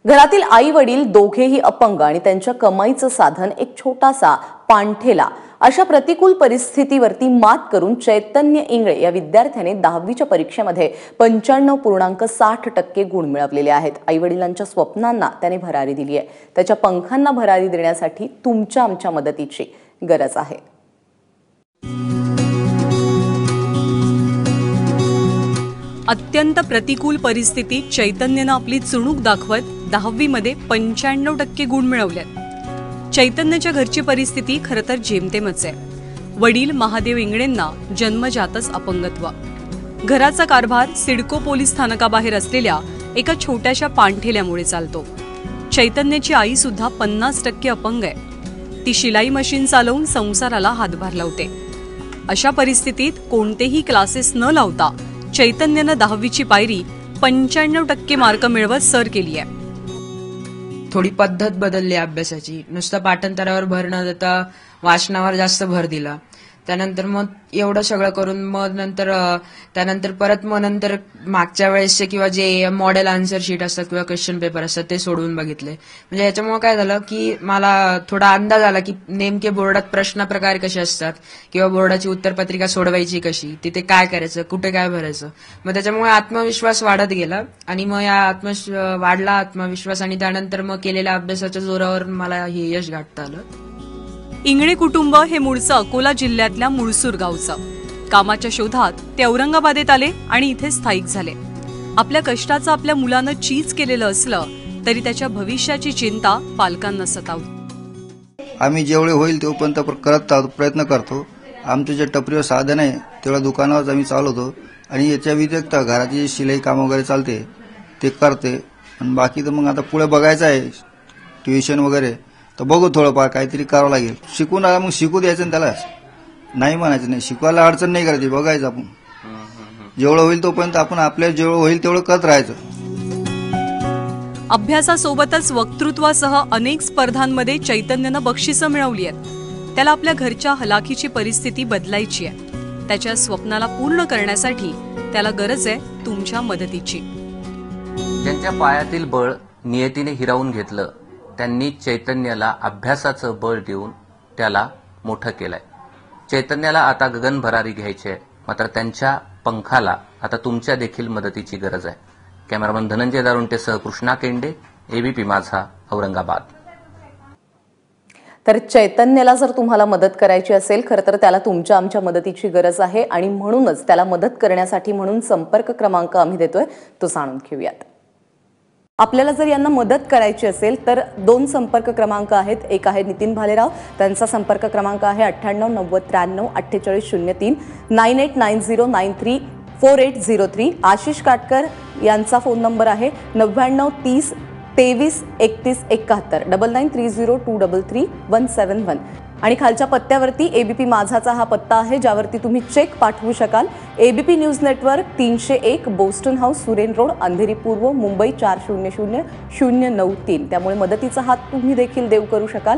घरातील आई वडील दोघेही अपंग आणि त्यांच्या कमाईचं साधन एक छोटासा पाणठेला, अशा प्रतिकूल परिस्थितीवरती मात करून चैतन्य इंगळे या विद्यार्थ्याने 10वीच्या परीक्षेमध्ये 95.60% गुण मिळवलेले आहेत. आई वडिलांच्या स्वप्नांना त्याने भरारी दिली आहे. त्याच्या पंखांना भरारी देण्यासाठी तुमच्या आमच्या मदतीची गरज आहे. अत्यंत प्रतिकूल परिस्थितीत चैतन्यनं आपली चुणूक दाखवत 10वीमध्ये 95% गुण मिळवलेत. चैतन्याच्या घरची परिस्थिती खरं तर जेमतेमच आहे. वडील महादेव इंगळेंना जन्मजातच अपंगत्व. घराचा कारभार सिडको पोलीस स्थानकाबाहेर असलेल्या एका छोट्याशा पाणठेल्यामुळे चालतो. चैतन्याची आई सुद्धा 50% अपंग आहे. ती शिलाई मशीन चालवून संसाराला हातभार लावते. अशा परिस्थितीत कोणतेही क्लासेस न लावता चैतन्यानं 10वीची पायरी 95% मार्क मिळवत सर केली आहे. थोडी पद्धत बदलली अभ्यासाची. नुसतं पाठांतरावर भर न देता वाचनावर जास्त भर दिला. त्यानंतर मग एवढं सगळं करून मग त्यानंतर परत नंतर मागच्या वेळेसचे किंवा जे मॉडेल आन्सर शीट असतात किंवा क्वेश्चन पेपर असतात ते सोडवून बघितले. म्हणजे याच्यामुळे काय झालं की मला थोडा अंदाज आला की नेमके बोर्डात प्रश्न प्रकार कसे असतात किंवा बोर्डाची उत्तरपत्रिका सोडवायची कशी, तिथे काय करायचं, कुठे काय भरायचं. मग त्याच्यामुळे आत्मविश्वास वाढत गेला आणि मग वाढला आत्मविश्वास आणि त्यानंतर मग केलेल्या अभ्यासाच्या जोरावर मला हे यश गाठता आलं. इंगळे कुटुंब हे मूळचं अकोला जिल्ह्यातल्या मुळसूर गावचं. कामाच्या शोधात ते औरंगाबादेत आले आणि इथे स्थायिक झाले. आपल्या कष्टाचं आपल्या मुलानं चीज केलेलं असलं तरी त्याच्या भविष्याची चिंता पालकांना सतावते. आम्ही जेवढे होईल तेवढं करत प्रयत्न करतो. आमचे जे टपरीवर साधन आहे तेवढ्या दुकानावर आम्ही चालवतो आणि याच्या व्यतिरिक्त घराची शिलाई काम वगैरे चालते ते करते. आणि बाकी तर मग आता पुढे बघायचं आहे ट्युशन वगैरे, तर बघू थोडंफार काहीतरी करावं लागेल. शिकून आला मग शिकू द्यायचं ना त्याला, नाही म्हणायचं नाही. शिकवायला अडचण नाही करायची, बघायचं आपण जेवढं होईल तोपर्यंत आपण आपल्याला जेवढं होईल तेवढं करत राहायचं. अभ्यासासोबतच वक्तृत्वासह अनेक स्पर्धांमध्ये चैतन्यानं बक्षिसं मिळवली आहेत. त्याला आपल्या घरच्या हलाखीची परिस्थिती बदलायची आहे. त्याच्या स्वप्नाला पूर्ण करण्यासाठी त्याला गरज आहे तुमच्या मदतीची. ज्यांच्या पायातील बळ नियतीने हिरावून घेतलं त्यांनी चैतन्याला अभ्यासाचं बळ देऊन त्याला मोठं केलंय. चैतन्याला आता गगन भरारी घ्यायची आहे, मात्र त्यांच्या पंखाला आता तुमच्या देखील मदतीची गरज आहे. कॅमेरामन धनंजय दारुंटेसह कृष्णा केंडे, एबीपी माझा, औरंगाबाद. तर चैतन्याला जर तुम्हाला मदत करायची असेल, खरं तर त्याला तुमच्या आमच्या मदतीची गरज आहे आणि म्हणूनच त्याला मदत करण्यासाठी म्हणून संपर्क क्रमांक आम्ही देतोय, तो जाणून घेऊयात. आपल्याला जर यांना मदत करायची असेल तर 2 संपर्क क्रमांक आहेत. एक आहे नितीन भालेराव, त्यांचा संपर्क क्रमांक आहे 9890934803, 9890934803. आशिष काटकर यांचा फोन नंबर आहे 9930233171, 9930233171. आणि खालच्या पत्त्यावरती एबीपी माझाचा हा पत्ता आहे, ज्यावरती तुम्ही चेक पाठवू शकाल. ABP news network 301 Boston house, Suren road, Andheri पूर्व, मुंबई 400093. त्यामुळे मदतीचा हात तुम्ही देखील देऊ करू शकाल.